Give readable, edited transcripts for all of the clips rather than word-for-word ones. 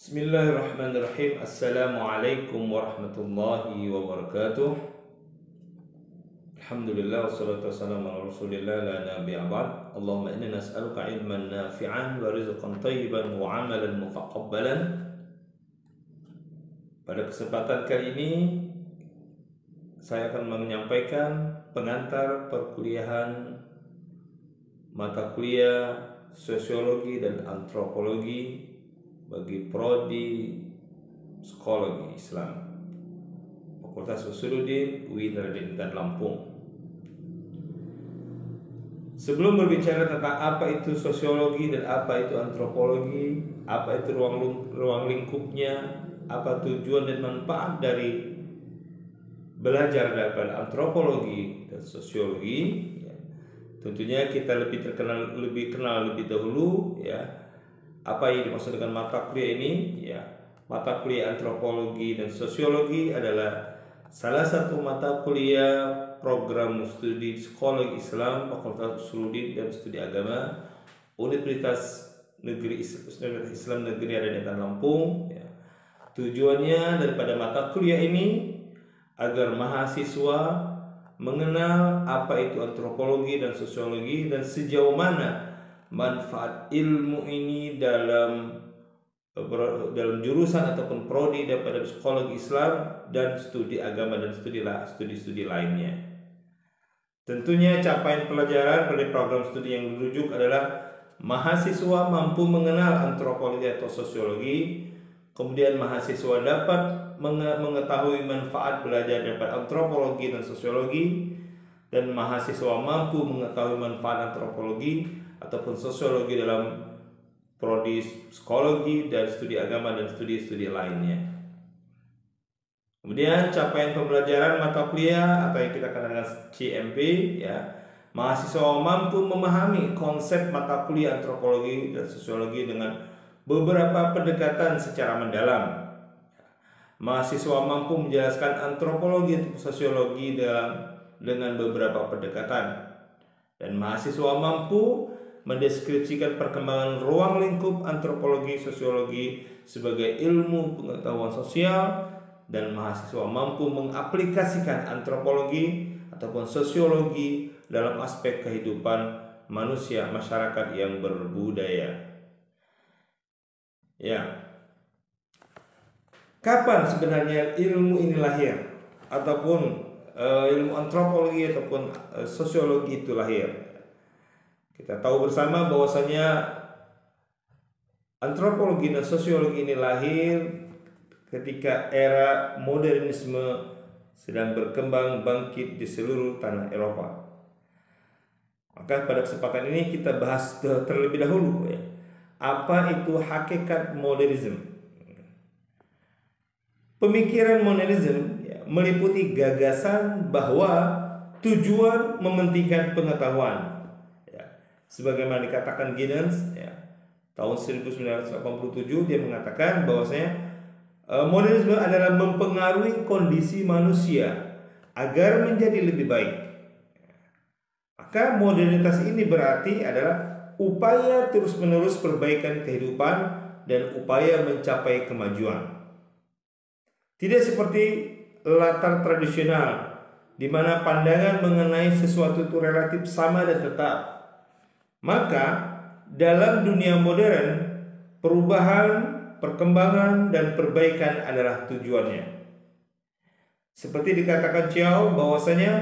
Bismillahirrahmanirrahim. Assalamualaikum warahmatullahi wabarakatuh. Alhamdulillah wassalatu wassalamu ala rasulillah la nabiyya ba'd. Allahumma inna nas'aluka ilman nafi'an wa rizqan thayyiban wa amalan mutaqabbalan. Pada kesempatan kali ini saya akan menyampaikan pengantar perkuliahan mata kuliah sosiologi dan antropologi bagi prodi psikologi Islam Fakultas Usuluddin UI Darajat Lampung. Sebelum berbicara tentang apa itu sosiologi dan apa itu antropologi, apa itu ruang lingkupnya, apa tujuan dan manfaat dari belajar daripada antropologi dan sosiologi, ya, tentunya kita lebih kenal lebih dahulu, ya, apa yang dimaksud dengan mata kuliah ini. Ya, mata kuliah antropologi dan sosiologi adalah salah satu mata kuliah program studi psikologi Islam Fakultas Usuluddin dan Studi Agama Universitas Islam Negeri Darajat Lampung, ya. Tujuannya daripada mata kuliah ini agar mahasiswa mengenal apa itu antropologi dan sosiologi dan sejauh mana manfaat ilmu ini dalam jurusan ataupun prodi daripada psikologi Islam dan studi agama dan studi lainnya. Tentunya capaian pelajaran dari program studi yang dirujuk adalah mahasiswa mampu mengenal antropologi atau sosiologi, kemudian mahasiswa dapat mengetahui manfaat belajar daripada antropologi dan sosiologi, dan mahasiswa mampu mengetahui manfaat antropologi ataupun sosiologi dalam prodi psikologi dan studi agama dan studi lainnya. Kemudian capaian pembelajaran mata kuliah atau yang kita kenal dengan CMP, ya. Mahasiswa mampu memahami konsep mata kuliah antropologi dan sosiologi dengan beberapa pendekatan secara mendalam. Mahasiswa mampu menjelaskan antropologi atau sosiologi dengan beberapa pendekatan, dan mahasiswa mampu mendeskripsikan perkembangan ruang lingkup antropologi sosiologi sebagai ilmu pengetahuan sosial, dan mahasiswa mampu mengaplikasikan antropologi ataupun sosiologi dalam aspek kehidupan manusia masyarakat yang berbudaya. Ya. Kapan sebenarnya ilmu ini lahir ataupun ilmu antropologi ataupun sosiologi itu lahir? Kita tahu bersama bahwasanya antropologi dan sosiologi ini lahir ketika era modernisme sedang berkembang bangkit di seluruh tanah Eropa. Maka pada kesempatan ini kita bahas terlebih dahulu, ya, apa itu hakikat modernisme. Pemikiran modernisme, ya, meliputi gagasan bahwa tujuan mementingkan pengetahuan. Sebagaimana dikatakan Giddens, ya, tahun 1987, dia mengatakan bahwasanya modernisme adalah mempengaruhi kondisi manusia agar menjadi lebih baik. Maka modernitas ini berarti adalah upaya terus-menerus perbaikan kehidupan dan upaya mencapai kemajuan. Tidak seperti latar tradisional di mana pandangan mengenai sesuatu itu relatif sama dan tetap. Maka dalam dunia modern, perubahan, perkembangan, dan perbaikan adalah tujuannya. Seperti dikatakan Chiao bahwasanya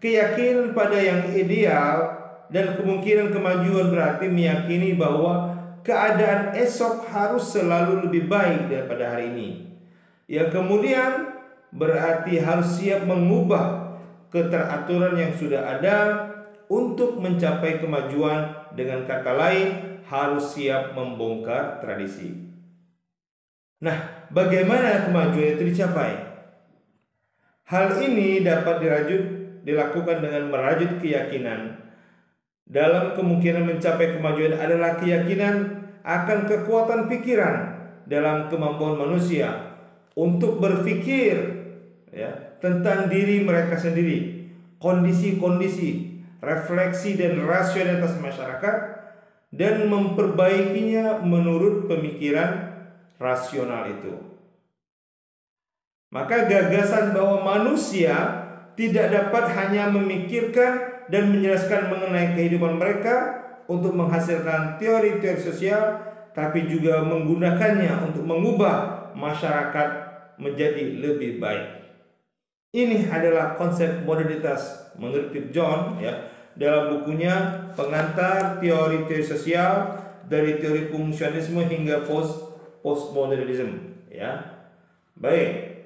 keyakinan pada yang ideal dan kemungkinan kemajuan berarti meyakini bahwa keadaan esok harus selalu lebih baik daripada hari ini. Yang kemudian berarti harus siap mengubah keteraturan yang sudah ada untuk mencapai kemajuan. Dengan kata lain, harus siap membongkar tradisi. Nah, bagaimana kemajuan itu dicapai? Hal ini dapat dilakukan dengan merajut keyakinan. Dalam kemungkinan mencapai kemajuan adalah keyakinan akan kekuatan pikiran dalam kemampuan manusia untuk berpikir, ya, tentang diri mereka sendiri, kondisi-kondisi, refleksi dan rasionalitas masyarakat, dan memperbaikinya menurut pemikiran rasional itu. Maka gagasan bahwa manusia tidak dapat hanya memikirkan dan menjelaskan mengenai kehidupan mereka untuk menghasilkan teori-teori sosial, tapi juga menggunakannya untuk mengubah masyarakat menjadi lebih baik. Ini adalah konsep modernitas menurut Philip Jones ya, dalam bukunya Pengantar Teori-Teori Sosial dari Teori Fungsionalisme hingga Postmodernisme ya. Baik.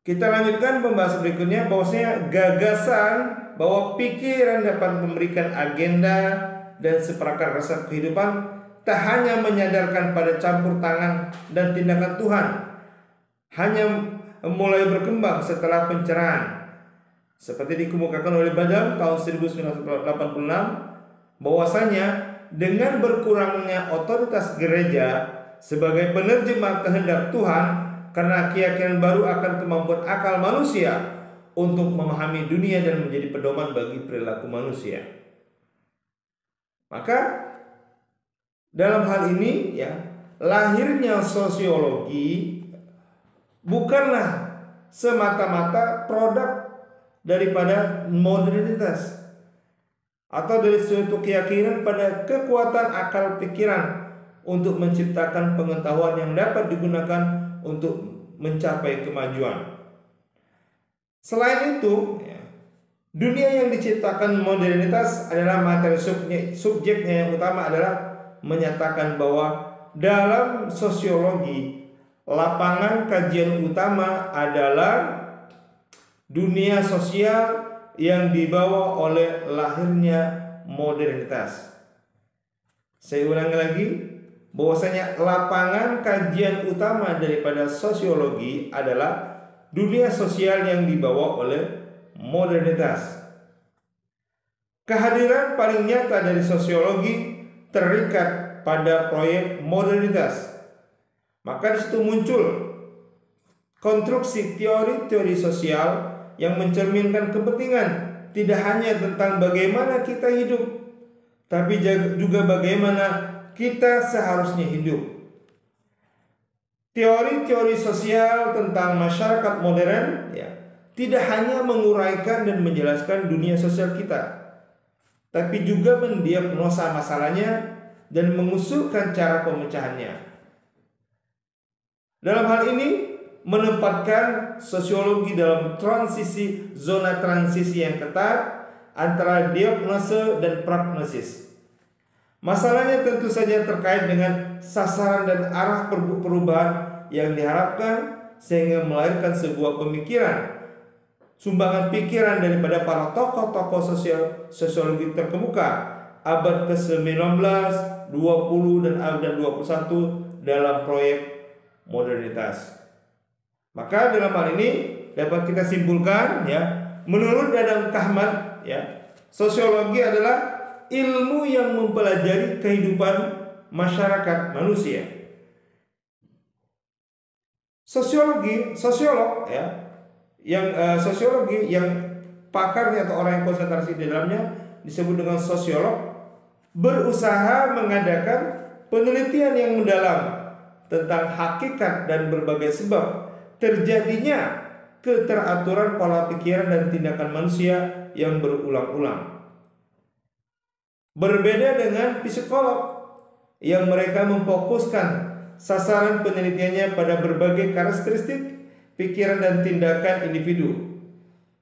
Kita lanjutkan pembahasan berikutnya, bahwasanya gagasan bahwa pikiran dapat memberikan agenda dan seperangkat resep kehidupan tak hanya menyadarkan pada campur tangan dan tindakan Tuhan, hanya mulai berkembang setelah pencerahan. Seperti dikemukakan oleh Badam tahun 1986, bahwasanya dengan berkurangnya otoritas gereja sebagai penerjemah kehendak Tuhan, karena keyakinan baru akan kemampuan akal manusia untuk memahami dunia dan menjadi pedoman bagi perilaku manusia. Maka dalam hal ini ya, lahirnya sosiologi bukanlah semata-mata produk daripada modernitas atau dari suatu keyakinan pada kekuatan akal pikiran untuk menciptakan pengetahuan yang dapat digunakan untuk mencapai kemajuan. Selain itu, dunia yang diciptakan modernitas adalah materi subjeknya yang utama adalah menyatakan bahwa dalam sosiologi lapangan kajian utama adalah dunia sosial yang dibawa oleh lahirnya modernitas. Saya ulangi lagi, bahwasanya lapangan kajian utama daripada sosiologi adalah dunia sosial yang dibawa oleh modernitas. Kehadiran paling nyata dari sosiologi terikat pada proyek modernitas. Maka di situ muncul konstruksi teori-teori sosial yang mencerminkan kepentingan tidak hanya tentang bagaimana kita hidup, tapi juga bagaimana kita seharusnya hidup. Teori-teori sosial tentang masyarakat modern ya, tidak hanya menguraikan dan menjelaskan dunia sosial kita, tapi juga mendiagnosa masalahnya dan mengusulkan cara pemecahannya. Dalam hal ini menempatkan sosiologi dalam zona transisi yang ketat antara diagnose dan prognosis. Masalahnya tentu saja terkait dengan sasaran dan arah perubahan yang diharapkan, sehingga melahirkan sebuah pemikiran, sumbangan pikiran daripada para tokoh-tokoh sosiologi terkemuka abad ke-19, 20 dan abad 21 dalam proyek modernitas. Maka dalam hal ini dapat kita simpulkan ya, menurut Adam Kahman ya, sosiologi adalah ilmu yang mempelajari kehidupan masyarakat manusia. Sosiolog ya, sosiologi yang pakarnya atau orang yang konsentrasi di dalamnya disebut dengan sosiolog, berusaha mengadakan penelitian yang mendalam tentang hakikat dan berbagai sebab terjadinya keteraturan pola pikiran dan tindakan manusia yang berulang-ulang. Berbeda dengan psikolog yang mereka memfokuskan sasaran penelitiannya pada berbagai karakteristik pikiran dan tindakan individu.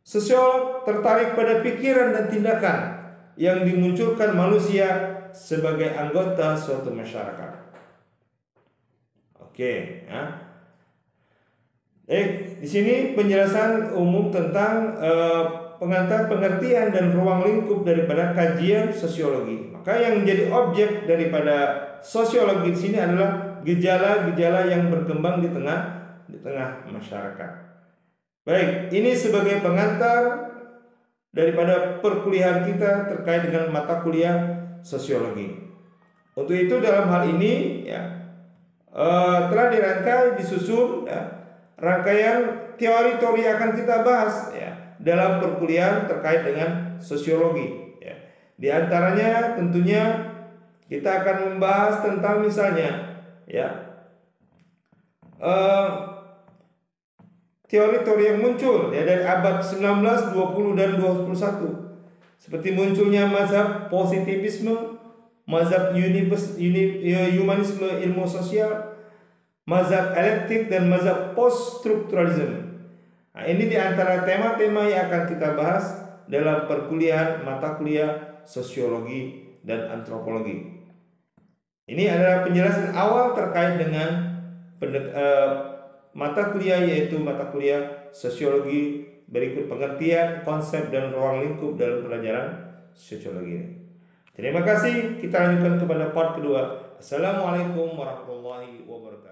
Sosiolog tertarik pada pikiran dan tindakan yang dimunculkan manusia sebagai anggota suatu masyarakat. Oke, ya. Di sini penjelasan umum tentang pengertian dan ruang lingkup daripada kajian sosiologi. Maka yang menjadi objek daripada sosiologi di sini adalah gejala-gejala yang berkembang di tengah masyarakat. Baik, ini sebagai pengantar daripada perkuliahan kita terkait dengan mata kuliah sosiologi. Untuk itu dalam hal ini ya, telah dirangkai, disusun ya, rangkaian teori-teori akan kita bahas ya dalam perkuliahan terkait dengan sosiologi ya. Di antaranya tentunya Kita akan membahas tentang misalnya ya teori-teori yang muncul ya dari abad 19, 20 dan 21. Seperti munculnya mazhab positivisme, mazhab humanisme ilmu sosial, mazhab elektik dan mazhab post-strukturalisme. Nah, ini diantara tema-tema yang akan kita bahas dalam perkuliahan mata kuliah sosiologi dan antropologi. Ini adalah penjelasan awal terkait dengan mata kuliah, yaitu mata kuliah sosiologi. Berikut pengertian, konsep, dan ruang lingkup dalam pelajaran sosiologi ini. Terima kasih. Kita lanjutkan kepada part kedua. Assalamualaikum warahmatullahi wabarakatuh.